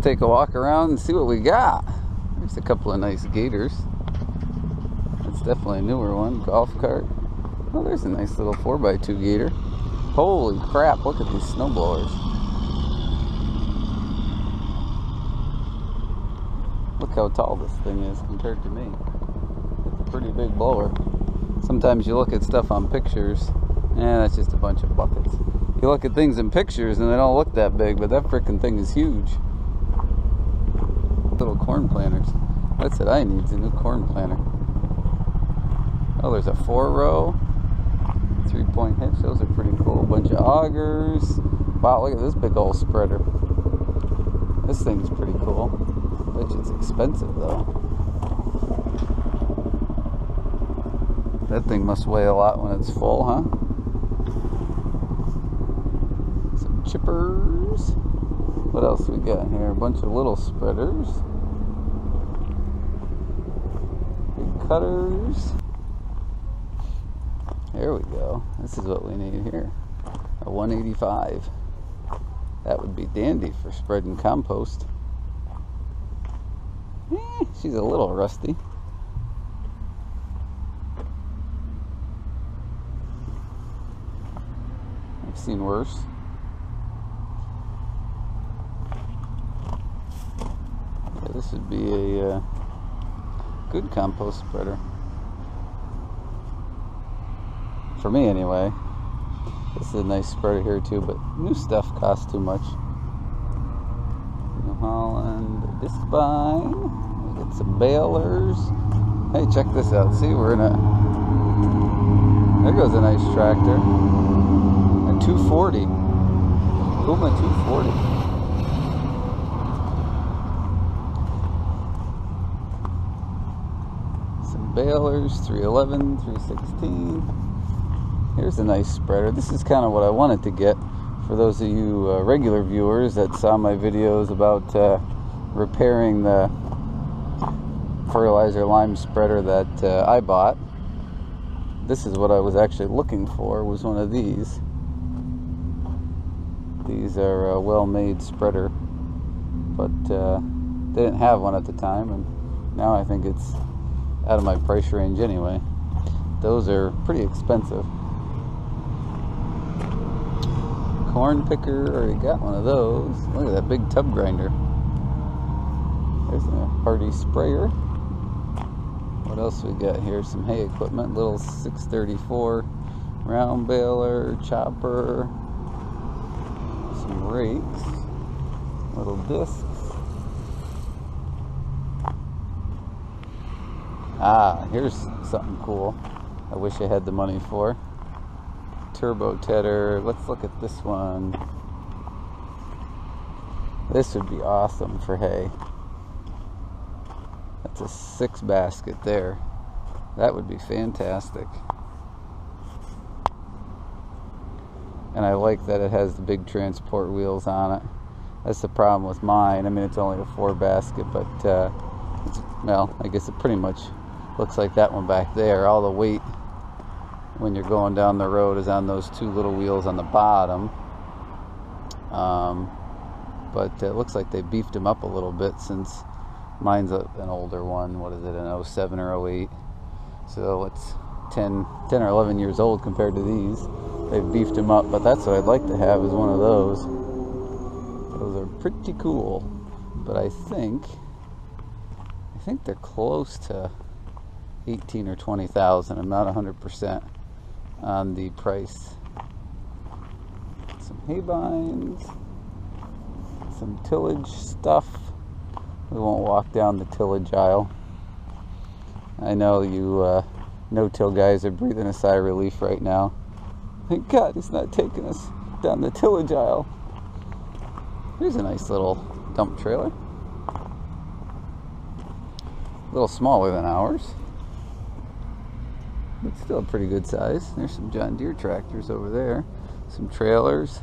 take a walk around and see what we got. There's a couple of nice gators. That's definitely a newer one. Golf cart. Oh, there's a nice little 4x2 gator. Holy crap, look at these snowblowers. Look how tall this thing is compared to me. It's a pretty big blower. Sometimes you look at stuff on pictures, and that's just a bunch of buckets. You look at things in pictures and they don't look that big, but that frickin' thing is huge. Little corn planters. That's what I need, is a new corn planter. Oh, there's a 4-row. 3-point hitch, those are pretty cool. A bunch of augers. Wow, look at this big old spreader. This thing's pretty cool. Bet you it's expensive though. That thing must weigh a lot when it's full, huh? Some chippers. What else we got here? A bunch of little spreaders. Big cutters. There we go. This is what we need here. A 185. That would be dandy for spreading compost. She's a little rusty. I've seen worse. Yeah, this would be a good compost spreader. For me anyway. This is a nice spreader here too, but new stuff costs too much. New Holland disc vine. We get some balers. Hey, check this out. See, we're in a... There goes a nice tractor. A 240. Puma 240. Some balers, 311, 316. Here's a nice spreader. This is kind of what I wanted to get for those of you regular viewers that saw my videos about repairing the fertilizer lime spreader that I bought. This is what I was actually looking for, was one of these. These are a well-made spreader, but they didn't have one at the time, and now I think it's out of my price range anyway. Those are pretty expensive. Corn picker, already got one of those. Look at that big tub grinder. There's a Hardy sprayer. What else we got here? Some hay equipment, little 634 round baler, chopper, some rakes, little discs. Ah, here's something cool I wish I had the money for. Turbo tedder. Let's look at this one. This would be awesome for hay. That's a 6 basket there. That would be fantastic. And I like that it has the big transport wheels on it. That's the problem with mine. I mean, it's only a 4 basket, but well, I guess it pretty much looks like that one back there. All the weight when you're going down the road is on those 2 little wheels on the bottom. But it looks like they beefed them up a little bit, since mine's an older one. What is it, an 07 or 08? So it's 10 or 11 years old compared to these. They've beefed them up, but that's what I'd like to have, is one of those. Those are pretty cool, but I think they're close to 18 or 20,000. I'm not 100% on the price. Some hay binds, some tillage stuff. We won't walk down the tillage aisle. I know you no-till guys are breathing a sigh of relief right now. Thank God he's not taking us down the tillage aisle. Here's a nice little dump trailer. A little smaller than ours, but still a pretty good size. There's some John Deere tractors over there. Some trailers.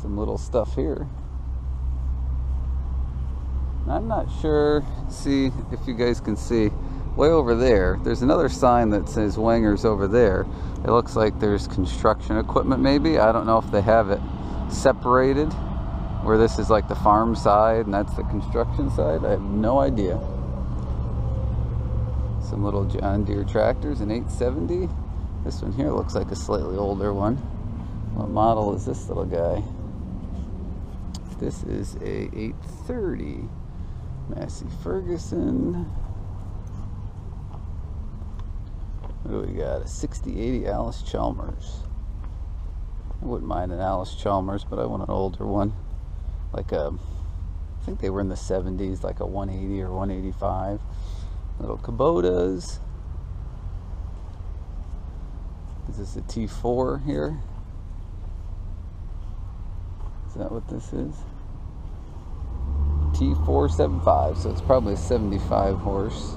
Some little stuff here. I'm not sure, see if you guys can see, way over there, there's another sign that says Wengers over there. It looks like there's construction equipment maybe. I don't know if they have it separated where this is like the farm side and that's the construction side. I have no idea. Some little John Deere tractors, an 870. This one here looks like a slightly older one. What model is this little guy? This is a 830 Massey Ferguson. What do we got? A 6080 Alice Chalmers. I wouldn't mind an Alice Chalmers, but I want an older one. Like a, I think they were in the 70s, like a 180 or 185. Little Kubotas. Is this a T4 here? Is that what this is? T475, so it's probably a 75 horse.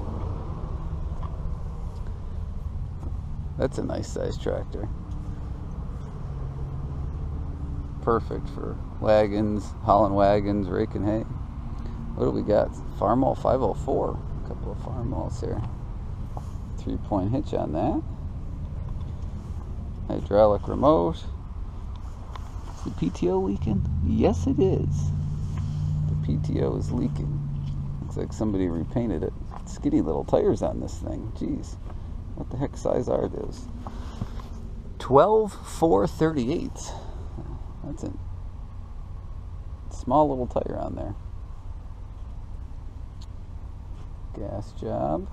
That's a nice size tractor. Perfect for wagons, hauling wagons, raking hay. What do we got? Farmall 504. A couple of Farmalls here. 3-point hitch on that. Hydraulic remote. Is the PTO leaking? Yes, it is. The PTO is leaking. Looks like somebody repainted it. Skinny little tires on this thing. Jeez. What the heck size are those? 12/438. That's a small little tire on there. Gas job.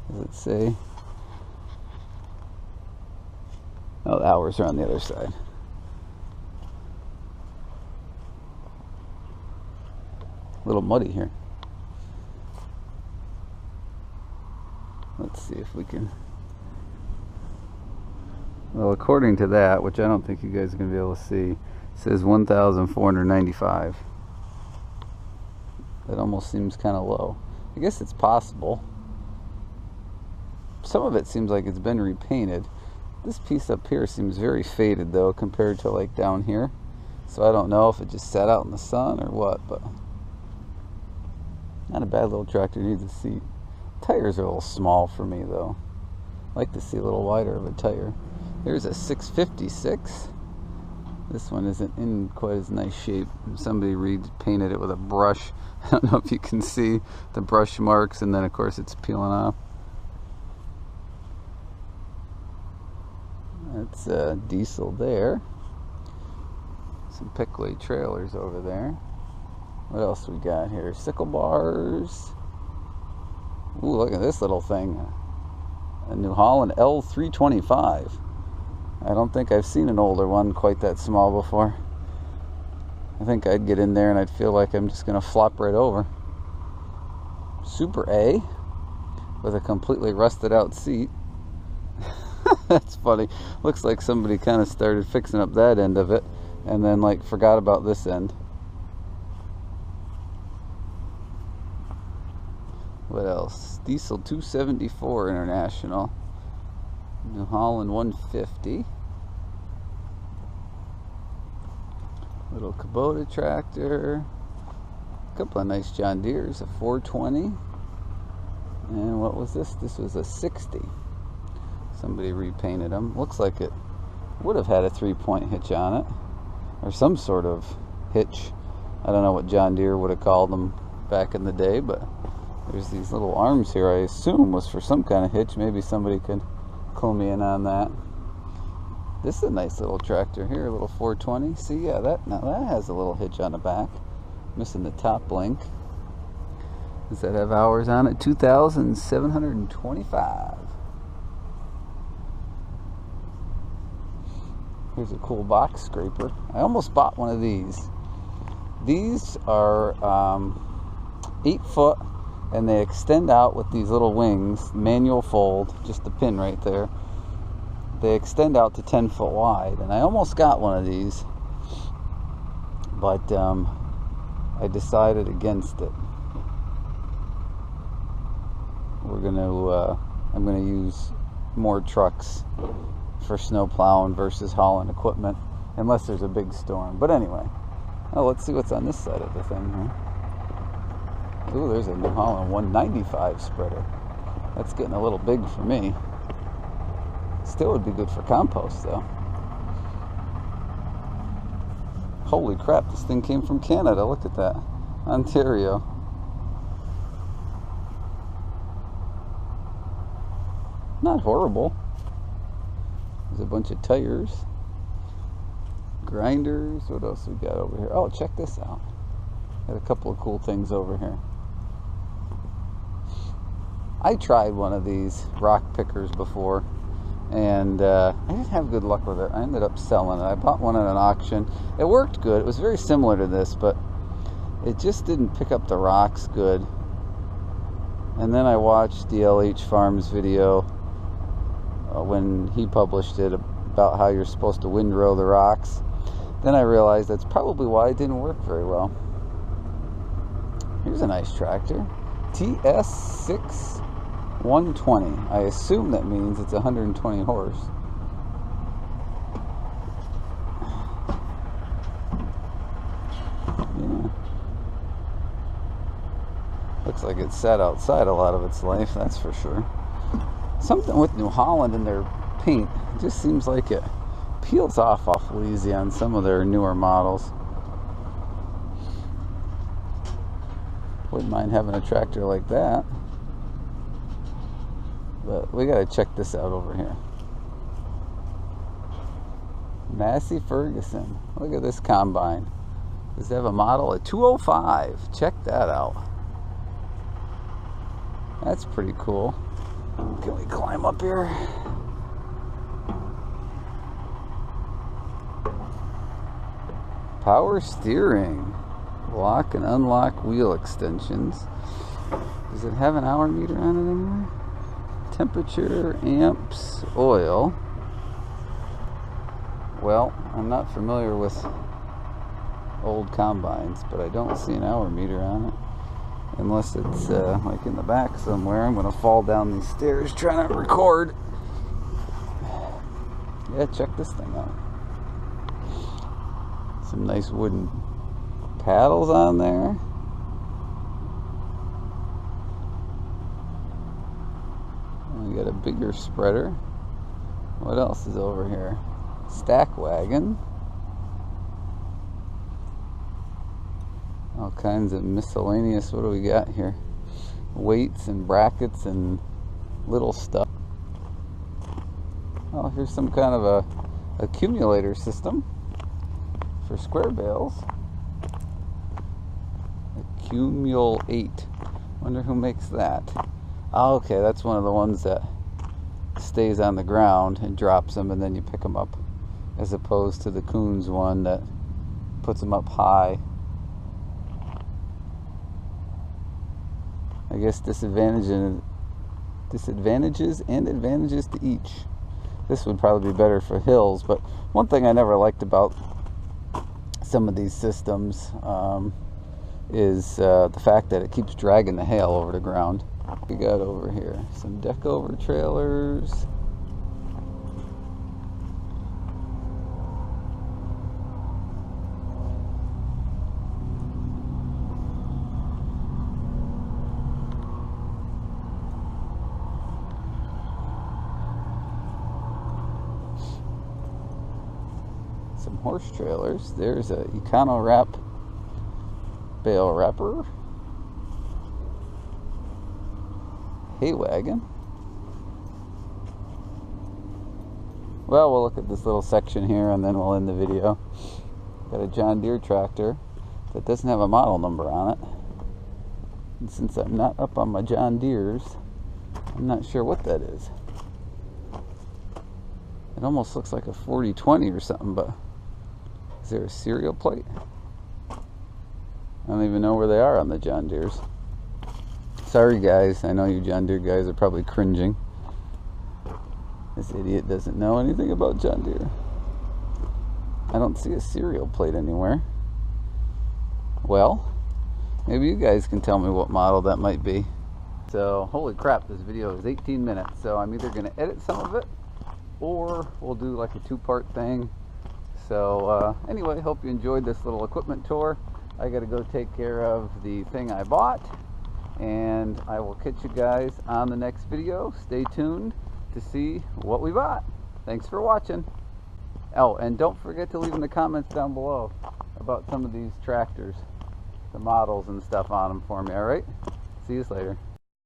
Does it say? Oh, the hours are on the other side. A little muddy here. Let's see if we can. Well, according to that, which I don't think you guys are going to be able to see, it says 1,495. That almost seems kind of low. I guess it's possible. Some of it seems like it's been repainted. This piece up here seems very faded though compared to like down here. So I don't know if it just sat out in the sun or what, but not a bad little tractor. Needs a seat. Tires are a little small for me though. I like to see a little wider of a tire. Here's a 656. This one isn't in quite as nice shape. Somebody repainted it with a brush. I don't know if you can see the brush marks, and then of course it's peeling off. That's a diesel there. Some Pickway trailers over there. What else we got here? Sickle bars. Ooh, look at this little thing. A New Holland L325. I don't think I've seen an older one quite that small before. I think I'd get in there and I'd feel like I'm just going to flop right over. Super A with a completely rusted out seat. That's funny. Looks like somebody kind of started fixing up that end of it and then like forgot about this end. What else? Diesel 274 International. New Holland 150. Little Kubota tractor. A couple of nice John Deeres. A 420. And what was this? This was a 60. Somebody repainted them. Looks like it would have had a 3-point hitch on it. Or some sort of hitch. I don't know what John Deere would have called them back in the day, but there's these little arms here I assume was for some kind of hitch. Maybe somebody could clue me in on that. This is a nice little tractor here, a little 420. See, yeah, now that has a little hitch on the back. Missing the top link. Does that have hours on it? 2,725. Here's a cool box scraper. I almost bought one of these. These are 8 foot, and they extend out with these little wings, manual fold, just the pin right there. They extend out to 10 foot wide, and I almost got one of these, but I decided against it. I'm gonna use more trucks for snow plowing versus hauling equipment, unless there's a big storm. But anyway, let's see what's on this side of the thing here. Ooh, there's a New Holland 195 spreader. That's getting a little big for me. Still would be good for compost though. Holy crap, this thing came from Canada. Look at that. Ontario. Not horrible. There's a bunch of tires. Grinders. What else we got over here? Oh, check this out. Got a couple of cool things over here. I tried one of these rock pickers before, and I didn't have good luck with it. I ended up selling it. I bought one at an auction. It worked good. It was very similar to this, but it just didn't pick up the rocks good. And then I watched the LH Farms video when he published it about how you're supposed to windrow the rocks. Then I realized that's probably why it didn't work very well. Here's a nice tractor. TS6 120. I assume that means it's 120 horse. Yeah. Looks like it sat outside a lot of its life, that's for sure. Something with New Holland in their paint. It just seems like it peels off awfully easy on some of their newer models. Wouldn't mind having a tractor like that. But we gotta check this out over here. Massey Ferguson. Look at this combine. Does it have a model? A 205. Check that out. That's pretty cool. Can we climb up here? Power steering. Lock and unlock wheel extensions. Does it have an hour meter on it anywhere? Temperature, amps, oil. Well, I'm not familiar with old combines, but I don't see an hour meter on it. Unless it's like in the back somewhere. I'm going to fall down these stairs trying to record. Yeah, check this thing out. Some nice wooden paddles on there. We got a bigger spreader. What else is over here? Stack wagon. All kinds of miscellaneous. What do we got here? Weights and brackets and little stuff. Oh, here's some kind of a accumulator system for square bales. Accumulate. Wonder who makes that. Oh, okay, that's one of the ones that stays on the ground and drops them, and then you pick them up, as opposed to the Coons one that puts them up high. I guess disadvantages and advantages to each. This would probably be better for hills, but one thing I never liked about some of these systems is the fact that it keeps dragging the hail over the ground. We got over here some deck over trailers. Some horse trailers. There's a Econo Wrap bale wrapper. Hay wagon. Well, we'll look at this little section here and then we'll end the video. Got a John Deere tractor that doesn't have a model number on it. And since I'm not up on my John Deeres, I'm not sure what that is. It almost looks like a 4020 or something, but is there a serial plate? I don't even know where they are on the John Deeres. Sorry guys, I know you John Deere guys are probably cringing. This idiot doesn't know anything about John Deere. I don't see a serial plate anywhere. Well, maybe you guys can tell me what model that might be. So, holy crap, this video is 18 minutes, so I'm either going to edit some of it, or we'll do like a two-part thing. So, anyway, hope you enjoyed this little equipment tour. I got to go take care of the thing I bought. And I will catch you guys on the next video. Stay tuned to see what we bought. Thanks for watching. Oh, and don't forget to leave in the comments down below about some of these tractors, the models and stuff on them for me, alright? See you later.